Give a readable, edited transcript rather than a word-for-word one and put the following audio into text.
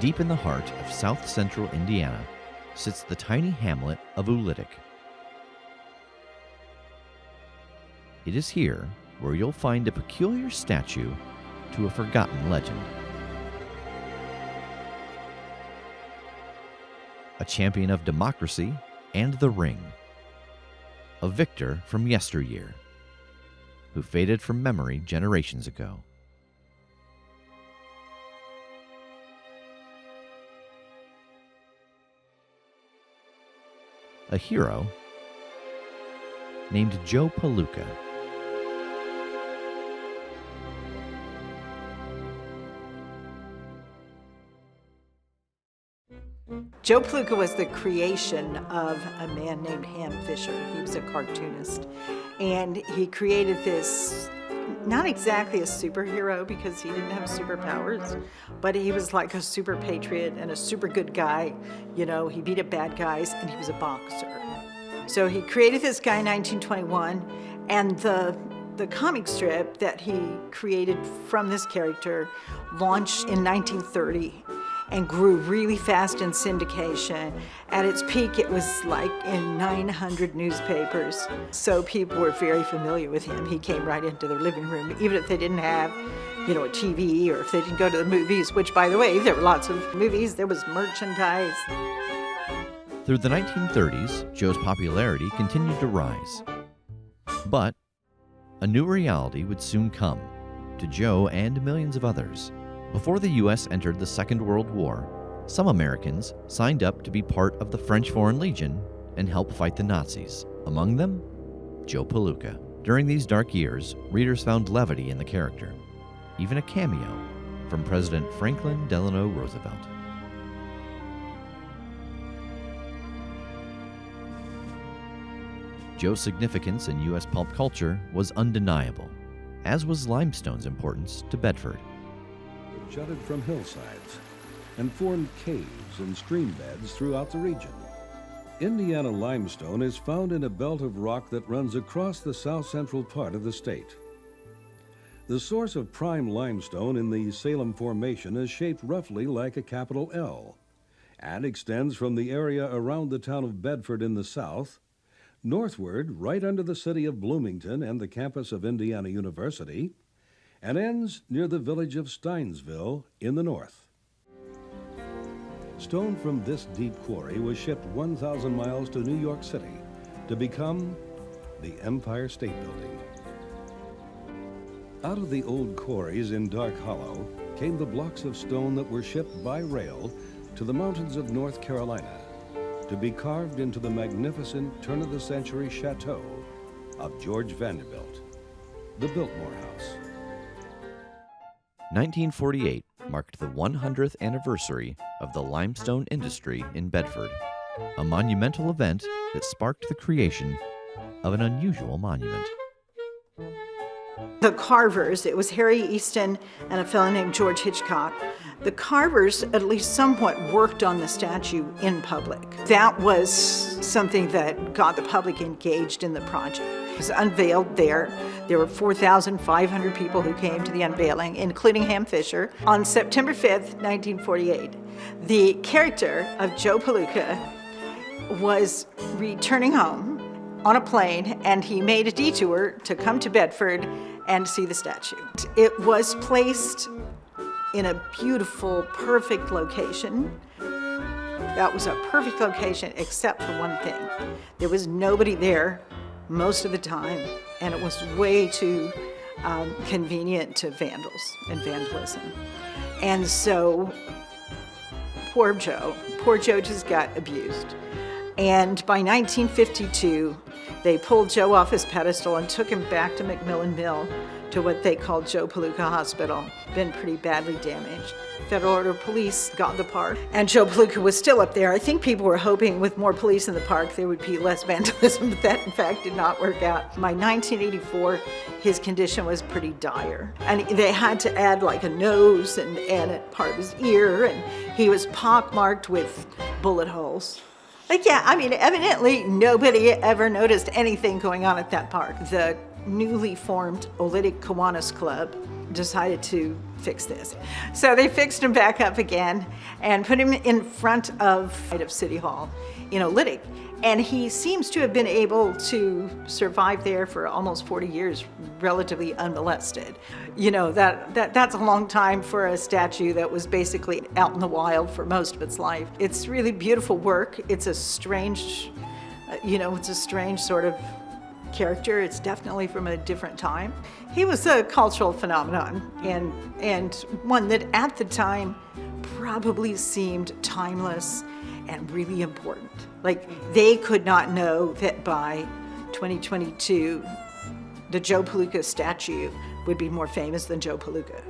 Deep in the heart of south-central Indiana sits the tiny hamlet of Oolitic. It is here where you'll find a peculiar statue to a forgotten legend. A champion of democracy and the ring. A victor from yesteryear, who faded from memory generations ago. A hero named Joe Palooka. Joe Palooka was the creation of a man named Ham Fisher. He was a cartoonist. And he created this, not exactly a superhero because he didn't have superpowers, but he was like a super patriot and a super good guy. You know, he beat up bad guys and he was a boxer. So he created this guy in 1921, and the comic strip that he created from this character launched in 1930. And grew really fast in syndication. At its peak, it was like in 900 newspapers. So people were very familiar with him. He came right into their living room, even if they didn't have, a TV, or if they didn't go to the movies, which, by the way, there were lots of movies. There was merchandise. Through the 1930s, Joe's popularity continued to rise. But a new reality would soon come to Joe and millions of others. Before the U.S. entered the Second World War, some Americans signed up to be part of the French Foreign Legion and help fight the Nazis. Among them, Joe Palooka. During these dark years, readers found levity in the character, even a cameo from President Franklin Delano Roosevelt. Joe's significance in U.S. pulp culture was undeniable, as was Limestone's importance to Bedford. Jutted from hillsides and formed caves and stream beds throughout the region. Indiana limestone is found in a belt of rock that runs across the south-central part of the state. The source of prime limestone in the Salem Formation is shaped roughly like a capital L and extends from the area around the town of Bedford in the south, northward right under the city of Bloomington and the campus of Indiana University, and ends near the village of Steinsville in the north. Stone from this deep quarry was shipped 1,000 miles to New York City to become the Empire State Building. Out of the old quarries in Dark Hollow came the blocks of stone that were shipped by rail to the mountains of North Carolina to be carved into the magnificent turn-of-the-century chateau of George Vanderbilt, the Biltmore House. 1948 marked the 100th anniversary of the limestone industry in Bedford, a monumental event that sparked the creation of an unusual monument. The carvers, it was Harry Easton and a fellow named George Hitchcock. The carvers at least somewhat worked on the statue in public. That was something that got the public engaged in the project. It was unveiled there. There were 4,500 people who came to the unveiling, including Ham Fisher, on September 5th, 1948. The character of Joe Palooka was returning home on a plane, and he made a detour to come to Bedford and see the statue. It was placed in a beautiful, perfect location. That was a perfect location except for one thing. There was nobody there most of the time, and it was way too convenient to vandals and vandalism. And so poor Joe just got abused. And by 1952, they pulled Joe off his pedestal and took him back to McMillan Mill to what they called Joe Palooka Hospital. Been pretty badly damaged. Federal Order of Police got the park, and Joe Palooka was still up there. I think people were hoping with more police in the park there would be less vandalism, but that in fact did not work out. By 1984, his condition was pretty dire. And they had to add like a nose and a part of his ear, and he was pockmarked with bullet holes. Evidently nobody ever noticed anything going on at that park. The newly formed Oolitic Kiwanis Club decided to fix this. So they fixed him back up again and put him in front of City Hall in Oolitic. And he seems to have been able to survive there for almost 40 years, relatively unmolested. You know, that's a long time for a statue that was basically out in the wild for most of its life. It's really beautiful work. It's a strange, it's a strange sort of character. It's definitely from a different time. He was a cultural phenomenon and one that at the time probably seemed timeless and really important. Like, they could not know that by 2022, the Joe Palooka statue would be more famous than Joe Palooka.